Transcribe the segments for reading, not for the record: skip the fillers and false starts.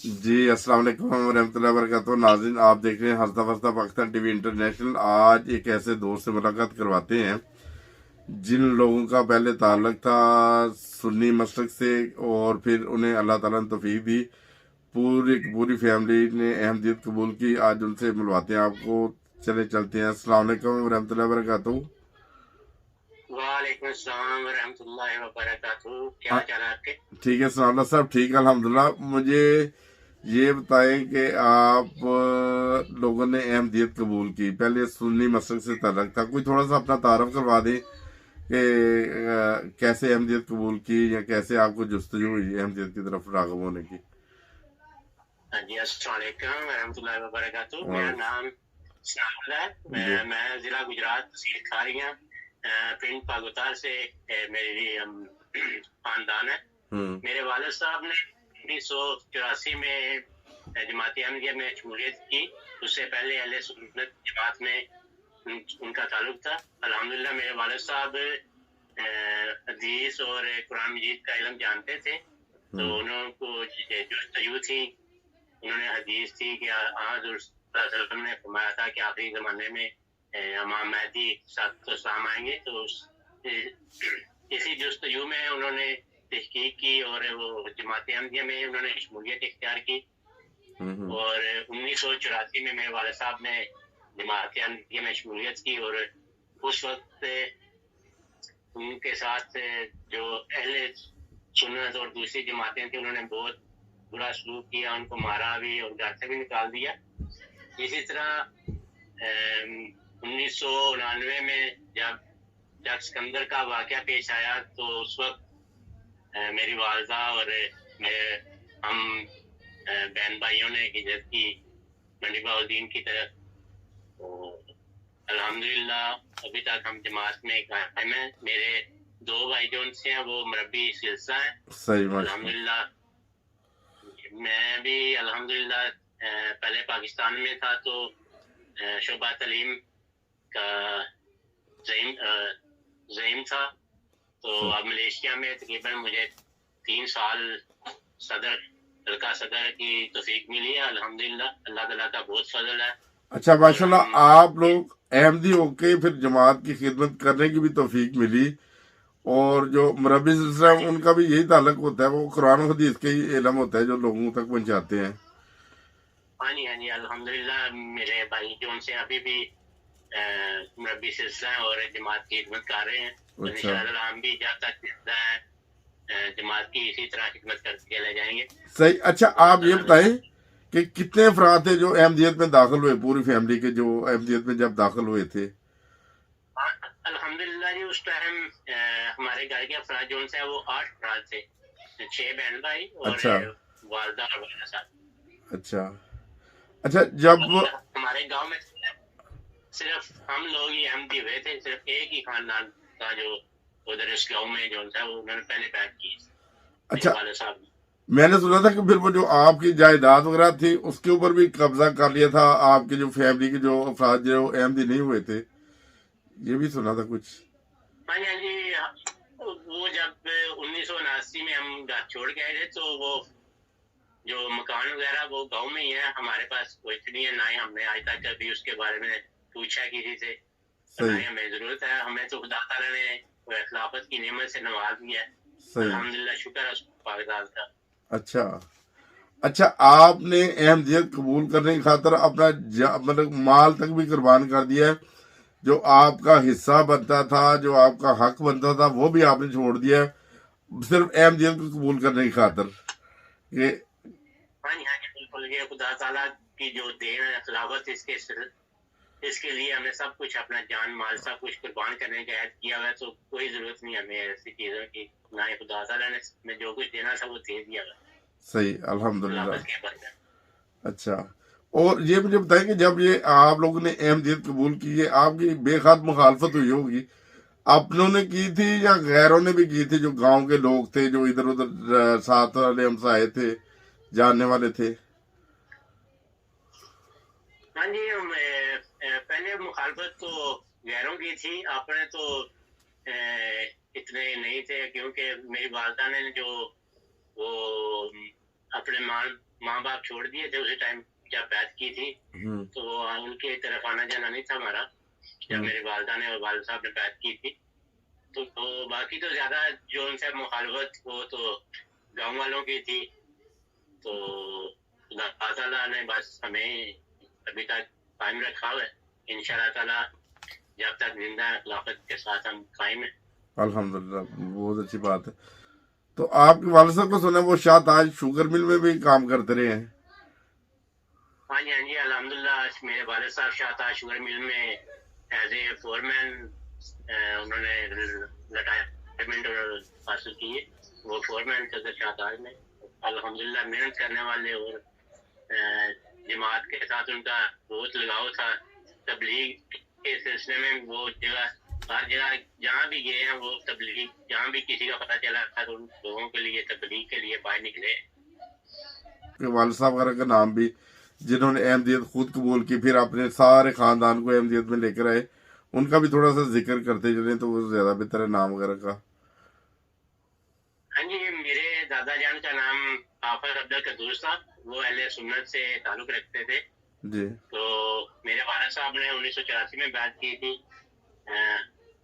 जी अस्सलाम वालेकुम रहमतुल्लाहि व बरकातहू। नाज़रीन, आप देख रहे हैं हर्ता वर्ता पाकिस्तान टीवी इंटरनेशनल। आज एक ऐसे दोस्त से मुलाकात करवाते हैं जिन लोगों का पहले ताल्लुक था सुन्नी मसलक से, और फिर उन्हें अल्लाह ताला ने तौफीक दी, पूरी पूरी फैमिली ने अहमदियत कबूल की। आज उनसे मिलवाते हैं आपको। चले चलते हैं। अस्सलाम वालेकुम रहमतुल्लाहि व बरकातहू। वालेकुम अस्सलाम रहमतुल्लाहि व बरकातहू। क्या हाल चाल है आपके? ठीक है सनाउल्लाह साहब, ठीक है अल्हम्दुलिल्लाह। मुझे ये बताएं कि आप लोगों ने अहमदियत कबूल की, पहले सुन्नी मसलक से ताल्लुक था, कोई थोड़ा सा अपना तारफ करवा दें कि कैसे अहमदियत कबूल की या कैसे आपको जुस्तजू हुई अहमदियत की तरफ राग़िब होने की। हाँ जी, अस्सलाम वालेकुम रहमतुल्लाहि व बरकातहू। मेरा और नाम सनाउल्लाह है। जी मैं जिला गुजरात तहसील खारियां पिंड पागोतार से मेरी खानदान है। मेरे वालिद साहब ने 1984 में जमात अहमदिया में शमूलियत की। उससे पहले अहले सुन्नत जमात में उनका ताल्लुक था। अल्हम्दुलिल्लाह मेरे वालिद साहब हदीस और कुरान मजीद का इल्म जानते थे, तो उनको जो थी, उन्होंने हदीस थी कि वसल्लम ने फरमाया था कि आखिरी ज़माने में इमाम महदी सलाम आएंगे। तो इसी जस्तजू में उन्होंने तहकीक की और वो जमात अहमदिया में उन्होंने शमूलियत इख्तियार की। और 1984 में मेरे वाले साहब ने जमात अहमदिया में शमूलियत की, और उस वक्त उनके साथ जो अहले सुन्नत और दूसरी जमातें थी, उन्होंने बहुत बुरा सलूक किया, उनको मारा भी और घर से भी निकाल दिया। इसी तरह 1999 में जब सिकंदर का वाकया पेश आया, तो उस वक्त मेरी वालदा और हम बहन भाइयों ने हिजरत की मंडी बाउद्दीन की तरफ। तो अल्हम्दुलिल्लाह अभी तक हम जमात में कायम हैं। मेरे दो भाई जो उनसे हैं वो मरबी सिलसिला हैं। सही अल्हम्दुलिल्लाह मैं भी अल्हम्दुलिल्लाह पहले पाकिस्तान में था, तो शोबा तालीम का ज़ईम था। तो अब मलेशिया में तकरीबन मुझे 3 साल सदर हल्का सदर की तौफीक मिली है। अल्हम्दुलिल्लाह अल्लाह ताला का बहुत फजल है। अच्छा माशाल्लाह, आप लोग अहमदी होके फिर जमात की खिदमत करने की भी तौफीक मिली, और जो मुरब्बी सिलसिला हाँ है, जी, उनका भी यही ताल्लुक होता है, वो कुरान हदीस के ही इल्म होता है जो लोगों तक पहुंचाते हैं। हाँ जी, हाँ जी, अल्हम्दुलिल्लाह मेरे भाई जो उनसे अभी भी मुरब्बी सिलसिला है और जमात की खिदमत कर रहे हैं। तो अच्छा इंशाअल्लाह हम भी जब तक जिंदा है जमात की इसी तरह खिदमत करते चले जाएंगे। सही। अच्छा अल्लाह आप ये ताला हमें बताएं कि कितने अफराद थे जो अहमदियत में दाखिल हुए, पूरी फैमिली के जो अहमदियत में जब दाखिल हुए थे। अल्हम्दुलिल्लाह जी उस टाइम हमारे घर के अफराद जो है वो 8 अफराद थे, 6 बहन भाई और अच्छा वालदा और वाला साहब। अच्छा अच्छा जब और हमारे गांव में सिर्फ हम लोग ही अहमदी हुए थे। सिर्फ एक ही खानदान का जो उधर इस गांव में जो है वो उन्होंने पहले बैठ की, मेरे अच्छा वाले साहब ने। मैंने सुना था कि फिर वो जो आपकी जायदाद वगैरह थी उसके ऊपर भी कब्जा कर लिया था आपकी जो फैमिली के जो अफराद जो अहमदी नहीं हुए थे, ये भी सुना था कुछ। हाँ जी, हाँ जी, वो जब 1979 में हम घर छोड़ के आए थे, तो वो जो मकान वगैरह वो गांव में ही है। हमारे पास कुछ नहीं है, ना ही हमने आज तक कभी उसके बारे में पूछा किसी से, और ना सही ही हमें जरूरत है। हमें तो खुदा ताला ने खिलाफत की नेमत से नवाज दिया है। सही। अल्हम्दुलिल्लाह शुक्र है उस पाकिस्तान का। अच्छा अच्छा, आपने अहमदियत कबूल करने की खातर अपना मतलब माल तक भी कुर्बान कर दिया है। जो आपका हिस्सा बनता था, जो आपका हक बनता था, वो भी आपने छोड़ दिया है, सिर्फ अहमदियत को कबूल करने की खातर। ये हाँ जी, हाँ जी, बिल्कुल। ये खुदा ताला की जो देन है खिलाफत, इसके लिए हमें सब कुछ अपना जान माल सब कुछ कुर्बान करने का ऐद किया हुआ है। तो कोई जरूरत नहीं हमें ऐसी चीजों की, ना ही खुदा ताला ने हमें जो कुछ देना था वो दे दिया हुआ सही अल्हम्दुलिल्लाह। खिलाफत के बदले। अच्छा, और ये मुझे बताएं कि जब ये आप लोगों ने अहमदियत कबूल की है, आपकी बेखाद मुखालफत हुई होगी, अपनों ने की थी या गैरों ने भी की थी, जो गांव के लोग थे, जो इधर उधर साथ वाले हमसाए थे, जानने वाले थे। हाँ जी, पहले मुखालफत तो गैरों की थी, अपने तो इतने नहीं थे, क्योंकि मेरी वालदा ने जो वो अपने माँ बाप छोड़ दिए थे उसी टाइम जब बैत की थी, तो उनके तरफ आना जाना नहीं था हमारा जब मेरी वालदा ने और वालिद साहब ने बैत की थी। तो बाकी तो ज्यादा जो उनसे मुखालफत वो तो गाँव वालों की थी। तो अल्लाह ताला ने बस हमें अभी तक कायम रखा हुआ है। इंशाअल्लाह ताला जब तक जिंदा है खिलाफत के साथ हम कायम है। अल्हम्दुलिल्लाह, बहुत अच्छी बात है। तो आपके वालिद साहब को सुना वो शाहताज शुगर मिल में भी काम करते रहे हैं? हाँ जी, हाँ जी, अल्हम्दुलिल्लाह मेरे वालिद साहब शाहताज शुगर मिल में एज ए फोरमैन उन्होंने रिटायरमेंट हासिल की है। वो फोरमैन थे शाहताज में। अल्हम्दुलिल्लाह मेहनत करने वाले और जमात के साथ उनका बहुत लगाव था। तबलीग के सिलसिले में वो हर जगह जहाँ भी गए हैं वो तबलीग, जहाँ भी किसी का पता चला था तो उन लोगों के लिए तबलीग के लिए बाहर निकले। के वालिद साहब वगैरह का नाम भी जिन्होंने अहमदियत खुद कबूल की, फिर अपने सारे खानदान को अहमदियत में लेकर आए, उनका भी थोड़ा सा जिक्र करते चले तो वो ज्यादा बेहतर है नाम वगैरह का। हाँ जी, मेरे दादा जान का नाम हाफिज अब्दुल कदूर साहब, वो अहले सुन्नत से ताल्लुक रखते थे जी। तो मेरे वालिद साहब ने 1984 में बैत की थी।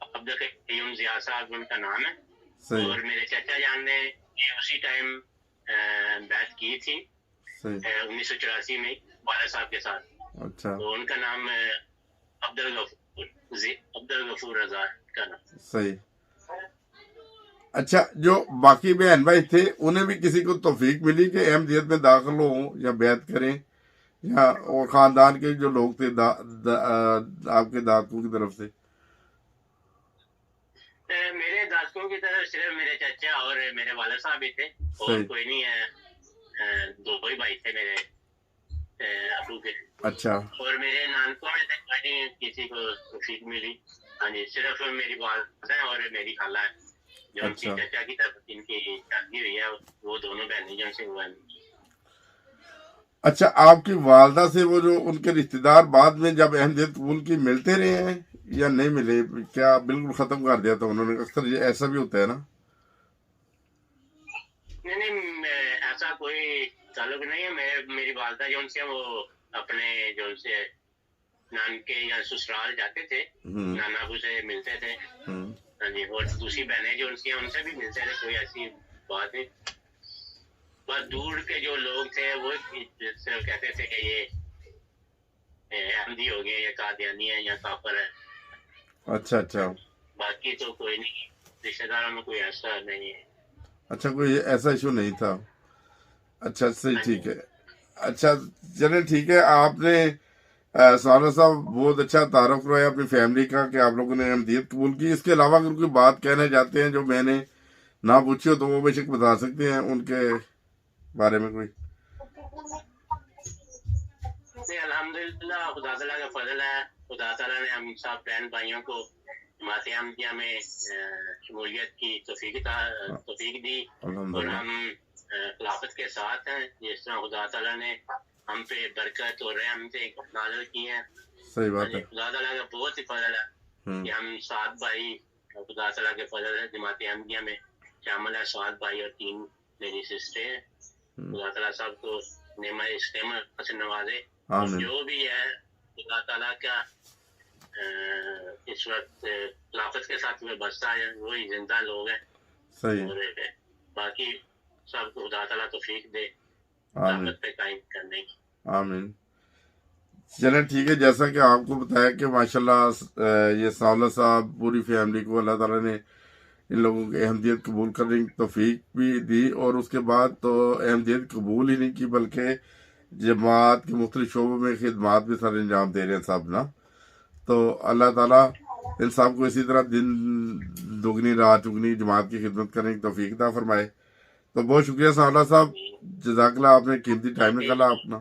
अब्दुल कयूम जिया साहब उनका नाम है। सही। और मेरे चाचा जान ने उसी टाइम बैत की थी 1984 में वालिद साहब के साथ। अच्छा। तो उनका नाम अब्दुल गफूर रजा का नाम। सही। अच्छा, जो बाकी बहन भाई थे उन्हें भी किसी को तौफीक मिली कि अहमदियत में दाखिल हो या बैत करें, या और खानदान के जो लोग थे आपके दादकों की तरफ से? मेरे दादकों की तरफ सिर्फ मेरे चाचा और मेरे वालिद साहब ही थे और कोई नहीं है। दो ही भाई थे मेरे अबू के। अच्छा। और मेरे नानकों में नहीं किसी को तौफीक मिली। हाँ जी, सिर्फ मेरी वालदा है और मेरी खाला है जो उनकी चाचा की तरफ इनकी शादी हुई है, वो दोनों बहनें जो से हुआ है। अच्छा, आपकी वालदा से वो जो उनके रिश्तेदार बाद में जब अहमदियत कबूल की मिलते रहे हैं या नहीं मिले, क्या बिल्कुल खत्म कर दिया था उन्होंने? अक्सर ये ऐसा भी होता है ना। नहीं, ऐसा कोई ताल्लुक नहीं है। मेरी वालदा जो उनसे वो अपने जो उनसे नानके या ससुराल जाते थे, नाना अबू से मिलते थे। हाँ जी, और दूसरी बहनें जो उनकी उनसे भी मिलते थे, कोई ऐसी बात नहीं। बस दूर के जो लोग थे वो सिर्फ कहते थे कि ये अहमदी हो गए या कादियानी है या काफर है। अच्छा अच्छा। बाकी तो कोई नहीं, रिश्तेदारों में कोई ऐसा नहीं है। अच्छा, कोई ऐसा इशू नहीं था। अच्छा, सही, ठीक है। अच्छा, चले ठीक है। आपने साला साहब बहुत अच्छा तारुफ करवाया अपनी फैमिली का कि आप लोगों ने अहमदियत कबूल की। इसके अलावा अगर कोई बात कहना चाहते हैं जो मैंने ना पूछी हो तो वो बेशक बता सकते हैं उनके बारे में कोई। अल्हम्दुलिल्लाह खुदा ताला का फजल है। खुदा ताला ने हम सब बहन भाइयों को जमात अहमदिया में शमूलियत की तौफीक दी और हम खिलाफत के साथ हैं। जिस तरह खुदा ताला ने हम पे बरकत और रहमतें नाज़िल की हैं। सही बात है। खुदा ताला का बहुत ही फजल है कि हम 7 भाई खुदा ताला के फजल है जमात अहमदिया में शामिल है। 7 भाई और 3 मेरी सिस्टर हैं। खुदा ताला सब को इस नेमत से नवाजे। जो भी है खुदा ताला का इस वक्त खिलाफत के साथ में बसता है, वही जिंदा लोग हैं। सही। और बाकी सब खुदा ताला तौफीक दे खिलाफत पे कायम करने की। आमीन। चलें ठीक है। जैसा कि आपको बताया कि माशाल्लाह ये सावला साहब पूरी फैमिली को अल्लाह ताला ने इन लोगों की अहमदियत कबूल करने की तौफीक भी दी और उसके बाद तो अहमदियत कबूल ही नहीं की बल्कि जमात के मुख्तलिफ शोबों में खिदमात भी सर अंजाम दे रहे हैं सब ना। तो अल्लाह ताला इन सब को इसी तरह दिन दुगनी रात चुगनी जमात की खिदमत करने की तौफीक दा फरमाए। तो बहुत शुक्रिया सावला साहब, जज़ाकल्लाह, आपने कीमती टाइम निकाला अपना।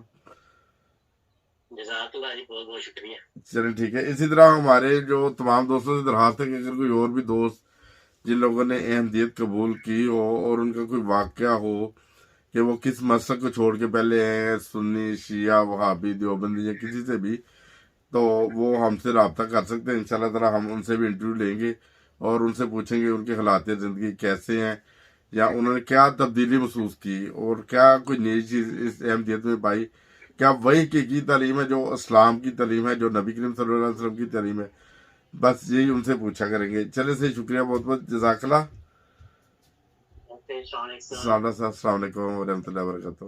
बहुत बहुत शुक्रिया। चलें ठीक है। इसी तरह हमारे जो तमाम दोस्तों से दरखास्त है कि अगर कोई और भी दोस्त जिन लोगों ने अहमदियत कबूल की हो और उनका कोई वाक़या हो कि वो किस मसलक को छोड़ के पहले हैं, सुन्नी, शिया, वहाबी, देवबंदी या किसी से भी, तो वो हमसे रब्ता कर सकते हैं। इंशाल्लाह ताला हम उनसे भी इंटरव्यू लेंगे और उनसे पूछेंगे उनके हालात ज़िंदगी कैसे हैं, یا انہوں نے کیا تبدیلی محسوس کی اور کیا کوئی نئی چیز اس احمدیت میں پائی؟ کیا وہی حقیقی تعلیم ہے جو اسلام کی تعلیم ہے، جو نبی کریم صلی اللہ علیہ وسلم کی تعلیم ہے؟ بس یہی ان سے پوچھا کریں گے. چلے سے شکریہ بہت بہت، جزاک اللہ. السلام علیکم. السلام علیکم ورحمۃ اللہ وبرکاتہ.